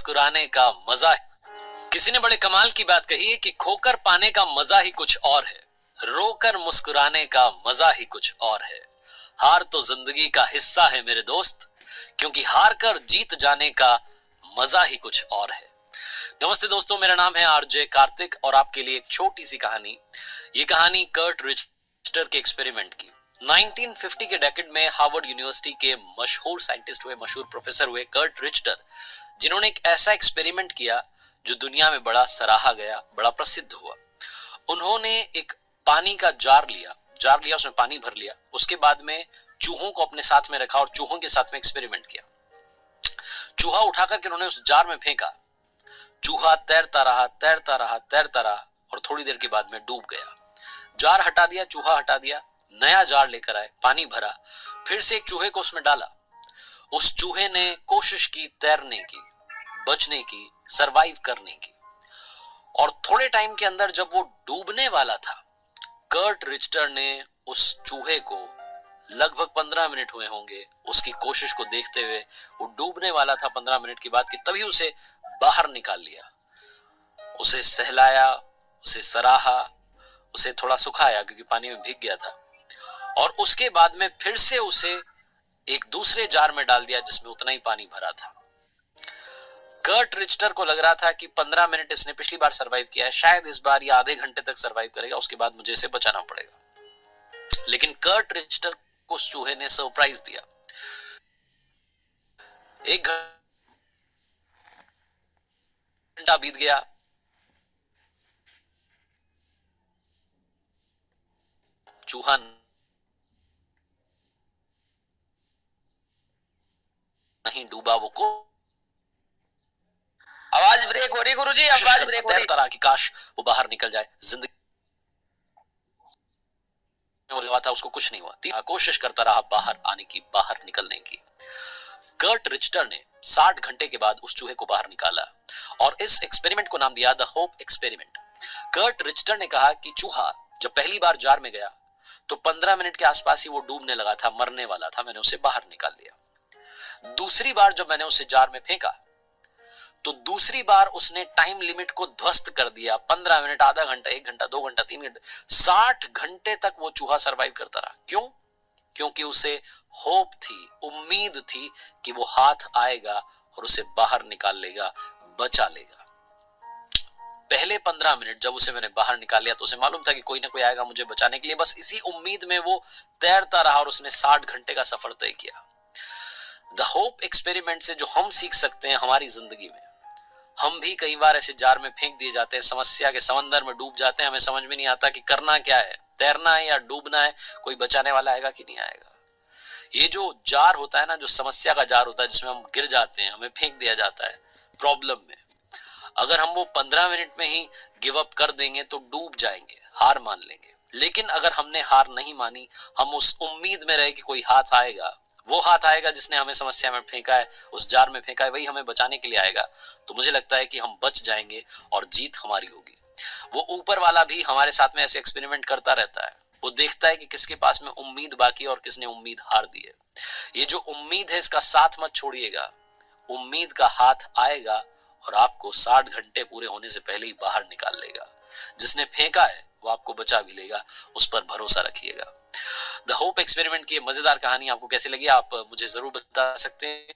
मुस्कुराने का मजा है। किसी ने बड़े कमाल की बात कही है कि खोकर पाने का मजा ही कुछ और है, रोकर मुस्कुराने का मजा ही कुछ और है। हार तो जिंदगी का हिस्सा है मेरे दोस्त, क्योंकि हार कर जीत जाने का मजा ही कुछ और है। नमस्ते दोस्तों, मेरा नाम है आरजे कार्तिक और आपके लिए एक छोटी सी कहानी। ये कहानी कर्ट रिचटर के एक्सपेरिमेंट की। 1950 के डेकेड में हार्वर्ड यूनिवर्सिटी के मशहूर साइंटिस्ट हुए, मशहूर प्रोफेसर हुए कर्ट रिचटर, जिन्होंने एक ऐसा एक्सपेरिमेंट किया जो दुनिया में बड़ा सराहा गया, बड़ा प्रसिद्ध हुआ। उन्होंने एक पानी का जार लिया, उसमें पानी भर लिया। उसके बाद में चूहों को अपने साथ में रखा और चूहों के साथ में एक्सपेरिमेंट किया। चूहा उठाकर के उन्होंने उस जार में फेंका। चूहा तैरता रहा, तैरता रहा, तैरता रहा और थोड़ी देर के बाद में डूब गया। जार हटा दिया, चूहा हटा दिया, नया जार लेकर आए, पानी भरा, फिर से एक चूहे को उसमें डाला। उस चूहे ने कोशिश की तैरने की, बचने की, सरवाइव करने की, और थोड़े टाइम के अंदर जब वो डूबने वाला था, कर्ट रिचटर ने उस चूहे को, लगभग 15 मिनट हुए होंगे उसकी कोशिश को देखते हुए, वो डूबने वाला था 15 मिनट के बाद, कि तभी उसे बाहर निकाल लिया। उसे सहलाया, उसे सराहा, उसे थोड़ा सुखाया क्योंकि पानी में भीग गया था, और उसके बाद में फिर से उसे एक दूसरे जार में डाल दिया जिसमें उतना ही पानी भरा था। कर्ट रिचटर को लग रहा था कि 15 मिनट इसने पिछली बार सरवाइव किया है, शायद इस बार ये आधे घंटे तक सरवाइव करेगा, उसके बाद मुझे इसे बचाना पड़ेगा। लेकिन कर्ट रिचटर को उस चूहे ने सरप्राइज दिया। एक घंटा बीत गया, चूहा नहीं डूबा। वो को आवाज ब्रेक हो रही गुरुजी, आवाज ब्रेक हो रही। तरह की काश वो बाहर निकल जाए। जिंदगी में लगा था, उसको कुछ नहीं हुआ। कोशिश करता रहा बाहर आने की, बाहर निकलने की। कर्ट रिचटर ने 60 घंटे के बाद उस चूहे को बाहर निकाला और इस एक्सपेरिमेंट को नाम दिया the hope experiment. Kurt Richter ने कहा कि चूहा जब पहली बार जार में गया तो 15 मिनट के आसपास ही वो डूबने लगा था, मरने वाला था। मैंने उसे बाहर निकाल लिया। दूसरी बार जब मैंने उसे जार में फेंका तो दूसरी बार उसने टाइम लिमिट को ध्वस्त कर दिया। 15 मिनट, आधा घंटा, 1 घंटा, 2 घंटा, 3 घंटे, 60 घंटे तक वो चूहा सरवाइव करता रहा। क्यों? क्योंकि उसे होप थी, उम्मीद थी कि वो हाथ आएगा और उसे बाहर निकाल लेगा, बचा लेगा। पहले 15 मिनट जब उसे मैंने बाहर निकाल लिया तो उसे मालूम था कि कोई ना कोई आएगा मुझे बचाने के लिए। बस इसी उम्मीद में वो तैरता रहा और उसने 60 घंटे का सफर तय किया। द होप एक्सपेरिमेंट से जो हम सीख सकते हैं हमारी जिंदगी में, हम भी कई बार ऐसे जार में फेंक दिए जाते हैं, समस्या के समंदर में डूब जाते हैं। हमें समझ में नहीं आता कि करना क्या है, तैरना है या डूबना है, कोई बचाने वाला आएगा कि नहीं आएगा। ये जो जार होता है ना, जो समस्या का जार होता है, जिसमें हम गिर जाते हैं, हमें फेंक दिया जाता है प्रॉब्लम में, अगर हम वो 15 मिनट में ही गिव अप कर देंगे तो डूब जाएंगे, हार मान लेंगे। लेकिन अगर हमने हार नहीं मानी, हम उस उम्मीद में रहे कि कोई हाथ आएगा, वो हाथ आएगा जिसने हमें समस्या में फेंका है, उस जार में फेंका है, वही हमें बचाने के लिए आएगा, तो मुझे लगता है कि हम बच जाएंगे और जीत हमारी होगी। वो ऊपर वाला भी हमारे साथ में ऐसे एक्सपेरिमेंट करता रहता है। वो देखता है कि किसके पास में उम्मीद बाकी और किसने उम्मीद हार दी है। ये जो उम्मीद है, इसका साथ मत छोड़िएगा। उम्मीद का हाथ आएगा और आपको 60 घंटे पूरे होने से पहले ही बाहर निकाल लेगा। जिसने फेंका है वो आपको बचा भी लेगा, उस पर भरोसा रखिएगा। द होप एक्सपेरिमेंट की मजेदार कहानी आपको कैसी लगी, आप मुझे जरूर बता सकते हैं।